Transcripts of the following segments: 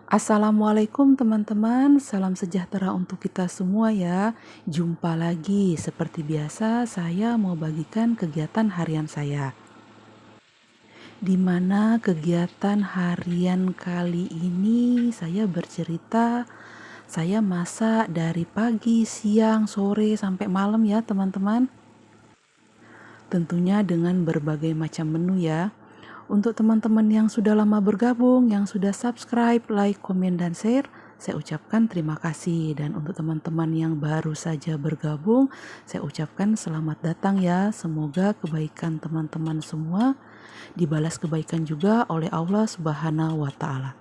Assalamualaikum teman-teman, salam sejahtera untuk kita semua ya. Jumpa lagi, seperti biasa saya mau bagikan kegiatan harian saya. Di mana kegiatan harian kali ini saya bercerita, saya masak dari pagi, siang, sore, sampai malam ya teman-teman. Tentunya dengan berbagai macam menu ya. Untuk teman-teman yang sudah lama bergabung, yang sudah subscribe, like, komen, dan share, saya ucapkan terima kasih. Dan untuk teman-teman yang baru saja bergabung, saya ucapkan selamat datang ya. Semoga kebaikan teman-teman semua dibalas kebaikan juga oleh Allah Subhanahu wa Ta'ala.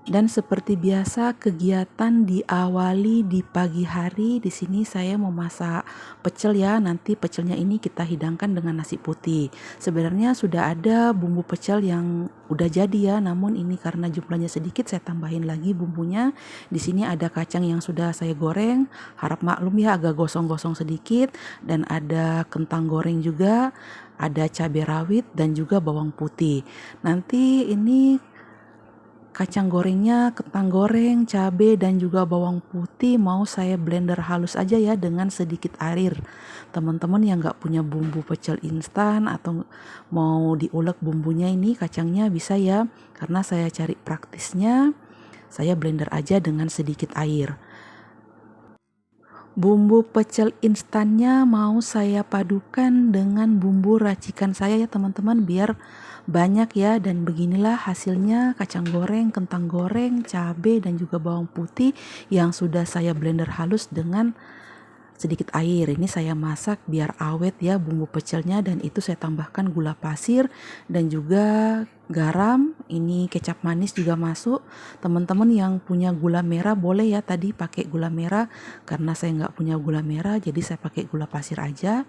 Dan seperti biasa kegiatan diawali di pagi hari. Di sini saya mau masak pecel ya. Nanti pecelnya ini kita hidangkan dengan nasi putih. Sebenarnya sudah ada bumbu pecel yang udah jadi ya, namun ini karena jumlahnya sedikit saya tambahin lagi bumbunya. Di sini ada kacang yang sudah saya goreng. Harap maklum ya agak gosong-gosong sedikit, dan ada kentang goreng juga, ada cabai rawit dan juga bawang putih. Nanti ini kacang gorengnya, kentang goreng, cabai, dan juga bawang putih mau saya blender halus aja ya dengan sedikit air. Teman-teman yang gak punya bumbu pecel instan atau mau diulek bumbunya ini kacangnya bisa ya. Karena saya cari praktisnya, saya blender aja dengan sedikit air. Bumbu pecel instannya mau saya padukan dengan bumbu racikan saya ya teman-teman, biar banyak ya. Dan beginilah hasilnya, kacang goreng, kentang goreng, cabai, dan juga bawang putih yang sudah saya blender halus dengan sedikit air. Ini saya masak biar awet ya bumbu pecelnya, dan itu saya tambahkan gula pasir dan juga garam. Ini kecap manis juga masuk. Teman-teman yang punya gula merah boleh ya tadi pakai gula merah, karena saya nggak punya gula merah jadi saya pakai gula pasir aja.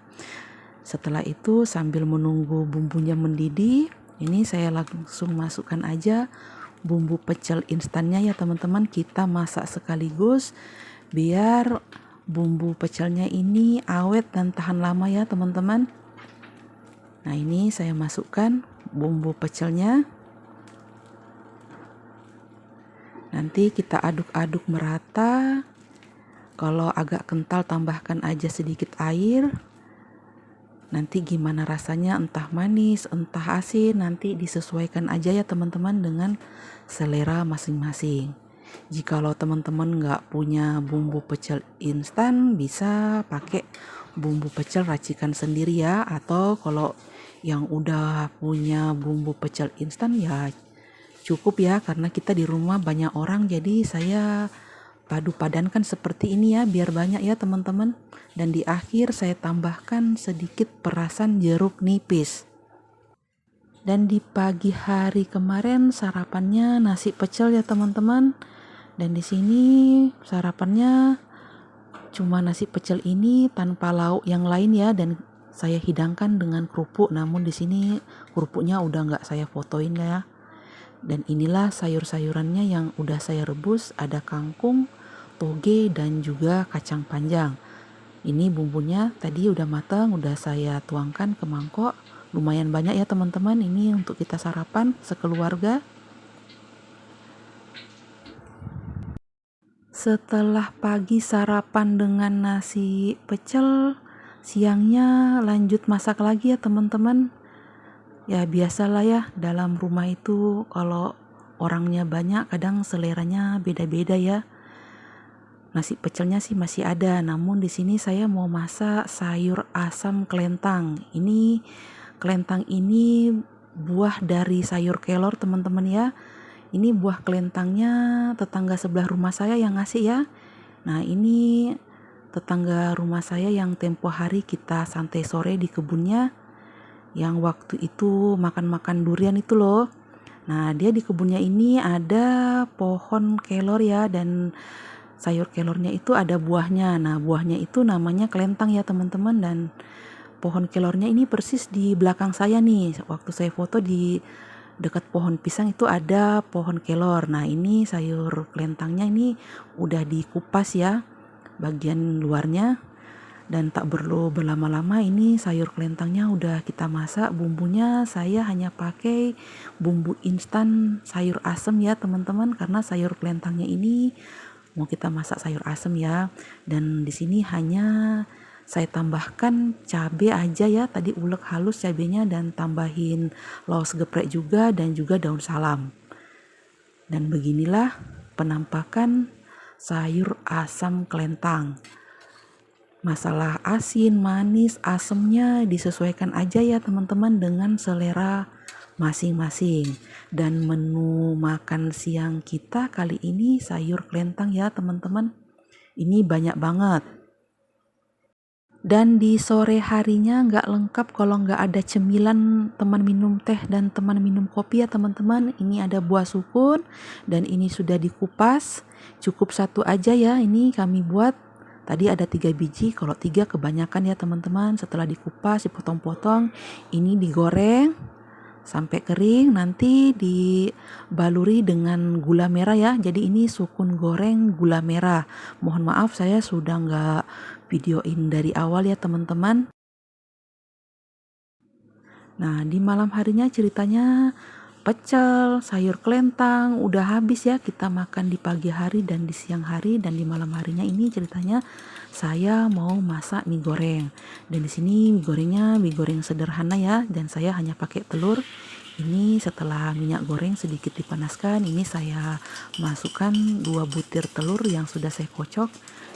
Setelah itu sambil menunggu bumbunya mendidih, ini saya langsung masukkan aja bumbu pecel instannya ya teman-teman. Kita masak sekaligus biar bumbu pecelnya ini awet dan tahan lama ya teman-teman. Nah ini saya masukkan bumbu pecelnya. Nanti kita aduk-aduk merata. Kalau agak kental tambahkan aja sedikit air. Nanti gimana rasanya, entah manis, entah asin, nanti disesuaikan aja ya teman-teman dengan selera masing-masing. Jikalau teman-teman nggak punya bumbu pecel instan, bisa pakai bumbu pecel racikan sendiri ya. Atau kalau yang udah punya bumbu pecel instan ya cukup ya, karena kita di rumah banyak orang, jadi saya padu padankan seperti ini ya biar banyak ya teman-teman. Dan di akhir saya tambahkan sedikit perasan jeruk nipis. Dan di pagi hari kemarin sarapannya nasi pecel ya teman-teman. Dan di sini sarapannya cuma nasi pecel ini tanpa lauk yang lain ya, dan saya hidangkan dengan kerupuk. Namun di sini kerupuknya udah nggak saya fotoin ya. Dan inilah sayur-sayurannya yang udah saya rebus, ada kangkung, toge, dan juga kacang panjang. Ini bumbunya tadi udah matang, udah saya tuangkan ke mangkok. Lumayan banyak ya teman-teman, ini untuk kita sarapan sekeluarga. Setelah pagi sarapan dengan nasi pecel, siangnya lanjut masak lagi ya teman-teman. Ya biasalah ya, dalam rumah itu kalau orangnya banyak kadang seleranya beda-beda ya. Nasi pecelnya sih masih ada, namun di sini saya mau masak sayur asam kelentang. Ini kelentang ini buah dari sayur kelor teman-teman ya. Ini buah kelentangnya tetangga sebelah rumah saya yang ngasih ya. Nah ini tetangga rumah saya yang tempo hari kita santai sore di kebunnya, yang waktu itu makan-makan durian itu loh. Nah dia di kebunnya ini ada pohon kelor ya, dan sayur kelornya itu ada buahnya. Nah buahnya itu namanya kelentang ya teman-teman. Dan pohon kelornya ini persis di belakang saya nih. Waktu saya foto di dekat pohon pisang itu ada pohon kelor. Nah ini sayur kelentangnya ini udah dikupas ya bagian luarnya. Dan tak perlu berlama-lama, ini sayur kelentangnya udah kita masak. Bumbunya saya hanya pakai bumbu instan sayur asem ya teman-teman, karena sayur kelentangnya ini mau kita masak sayur asem ya. Dan di sini hanya saya tambahkan cabai aja ya, tadi ulek halus cabenya, dan tambahin laos geprek juga dan juga daun salam. Dan beginilah penampakan sayur asam kelentang. Masalah asin, manis, asemnya disesuaikan aja ya teman-teman dengan selera masing-masing. Dan menu makan siang kita kali ini sayur kelentang ya teman-teman. Ini banyak banget. Dan di sore harinya nggak lengkap kalau nggak ada cemilan teman minum teh dan teman minum kopi ya teman-teman. Ini ada buah sukun dan ini sudah dikupas. Cukup satu aja ya, ini kami buat. Tadi ada 3 biji, kalau 3 kebanyakan ya teman-teman. Setelah dikupas, dipotong-potong, ini digoreng sampai kering, nanti dibaluri dengan gula merah ya. Jadi ini sukun goreng gula merah. Mohon maaf saya sudah nggak videoin dari awal ya teman-teman. Nah, di malam harinya ceritanya pecel, sayur kelentang udah habis ya, kita makan di pagi hari dan di siang hari. Dan di malam harinya ini ceritanya saya mau masak mie goreng. Dan di sini mie gorengnya mie goreng sederhana ya, dan saya hanya pakai telur. Ini setelah minyak goreng sedikit dipanaskan, ini saya masukkan 2 butir telur yang sudah saya kocok.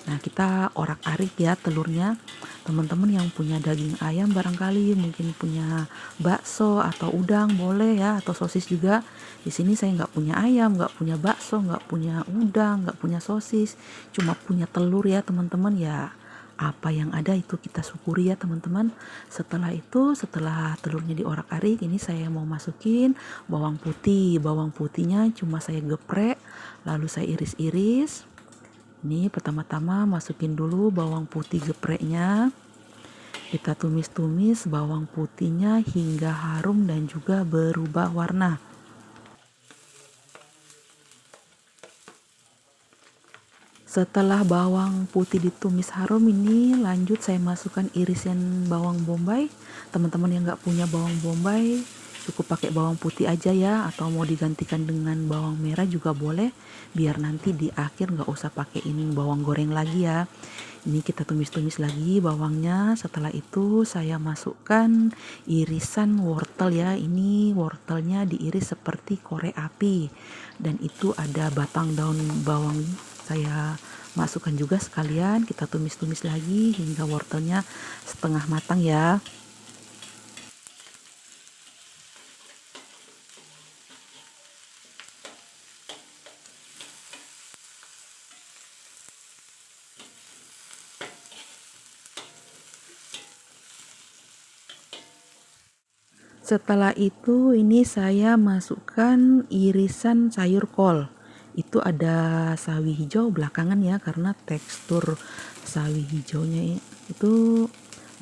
Nah, kita orak-arik ya telurnya. Teman-teman yang punya daging ayam barangkali mungkin punya bakso atau udang boleh ya, atau sosis juga. Di sini saya nggak punya ayam, nggak punya bakso, nggak punya udang, nggak punya sosis, cuma punya telur ya teman-teman ya. Apa yang ada itu kita syukuri ya teman-teman. Setelah itu, setelah telurnya diorak-arik, ini saya mau masukin bawang putih. Bawang putihnya cuma saya geprek, lalu saya iris-iris. Ini pertama-tama masukin dulu bawang putih gepreknya. Kita tumis-tumis bawang putihnya hingga harum dan juga berubah warna. Setelah bawang putih ditumis harum, ini lanjut saya masukkan irisan bawang bombay. Teman-teman yang nggak punya bawang bombay cukup pakai bawang putih aja ya, atau mau digantikan dengan bawang merah juga boleh, biar nanti di akhir nggak usah pakai ini bawang goreng lagi ya. Ini kita tumis-tumis lagi bawangnya. Setelah itu saya masukkan irisan wortel ya. Ini wortelnya diiris seperti korek api, dan itu ada batang daun bawang saya masukkan juga sekalian. Kita tumis-tumis lagi hingga wortelnya setengah matang ya. Setelah itu ini saya masukkan irisan sayur kol. Itu ada sawi hijau belakangan ya, karena tekstur sawi hijaunya itu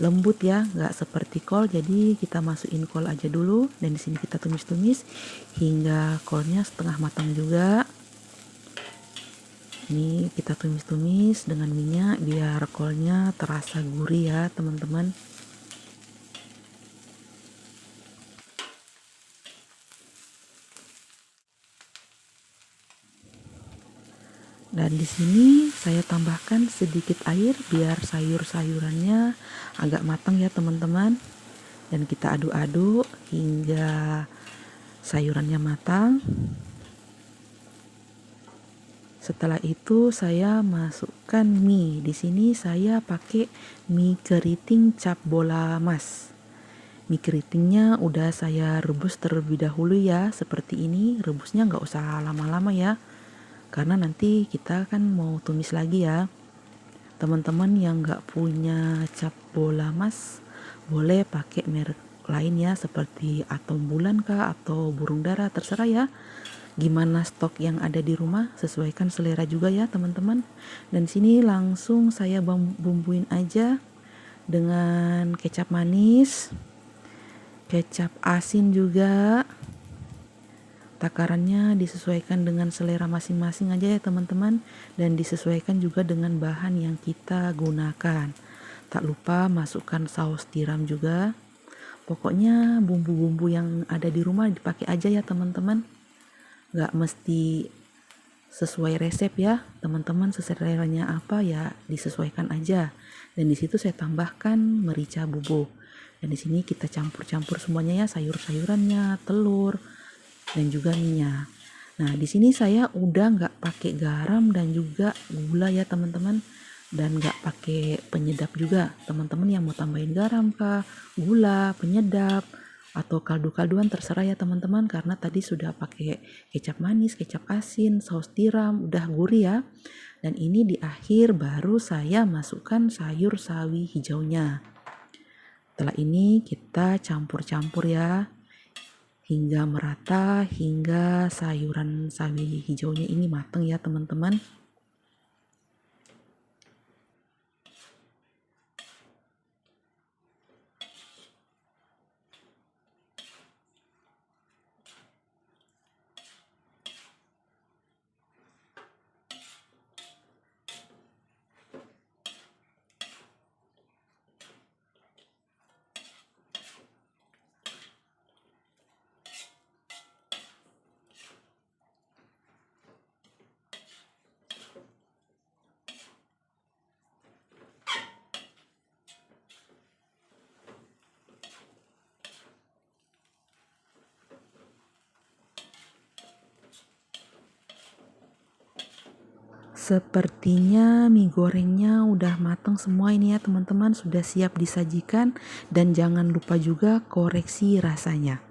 lembut ya, nggak seperti kol. Jadi kita masukin kol aja dulu, dan di sini kita tumis-tumis hingga kolnya setengah matang juga. Ini kita tumis-tumis dengan minyak biar kolnya terasa gurih ya teman-teman. Dan di sini saya tambahkan sedikit air biar sayur-sayurannya agak matang ya teman-teman. Dan kita aduk-aduk hingga sayurannya matang. Setelah itu saya masukkan mie. Di sini saya pakai mie keriting cap bola emas. Mie keritingnya udah saya rebus terlebih dahulu ya, seperti ini. Rebusnya nggak usah lama-lama ya, karena nanti kita kan mau tumis lagi ya. Teman-teman yang nggak punya cap bola emas boleh pakai merek lain ya, seperti atom bulan kah atau burung dara, terserah ya. Gimana stok yang ada di rumah, sesuaikan selera juga ya teman-teman. Dan sini langsung saya bumbuin aja dengan kecap manis, kecap asin juga. Takarannya disesuaikan dengan selera masing-masing aja ya teman-teman, dan disesuaikan juga dengan bahan yang kita gunakan. Tak lupa masukkan saus tiram juga. Pokoknya bumbu-bumbu yang ada di rumah dipakai aja ya teman-teman. Gak mesti sesuai resep ya, teman-teman seseleranya apa ya disesuaikan aja. Dan di situ saya tambahkan merica bubuk. Dan di sini kita campur-campur semuanya ya, sayur-sayurannya, telur, dan juga minyak. Nah, di sini saya udah nggak pakai garam dan juga gula ya teman-teman, dan nggak pakai penyedap juga. Teman-teman yang mau tambahin garam kah, gula, penyedap, atau kaldu-kalduan terserah ya teman-teman, karena tadi sudah pakai kecap manis, kecap asin, saus tiram, udah gurih ya. Dan ini di akhir baru saya masukkan sayur sawi hijaunya. Setelah ini kita campur-campur ya hingga merata, hingga sayuran sawi hijaunya ini matang ya teman-teman. Sepertinya mie gorengnya udah matang semua ini ya teman-teman, sudah siap disajikan, dan jangan lupa juga koreksi rasanya.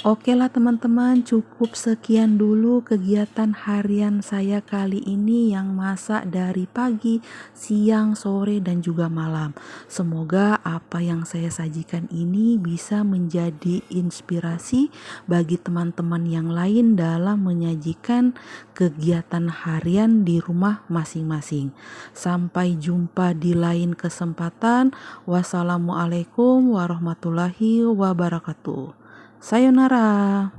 Oke lah teman-teman, cukup sekian dulu kegiatan harian saya kali ini yang masak dari pagi, siang, sore, dan juga malam. Semoga apa yang saya sajikan ini bisa menjadi inspirasi bagi teman-teman yang lain dalam menyajikan kegiatan harian di rumah masing-masing. Sampai jumpa di lain kesempatan. Wassalamualaikum warahmatullahi wabarakatuh. Sayonara.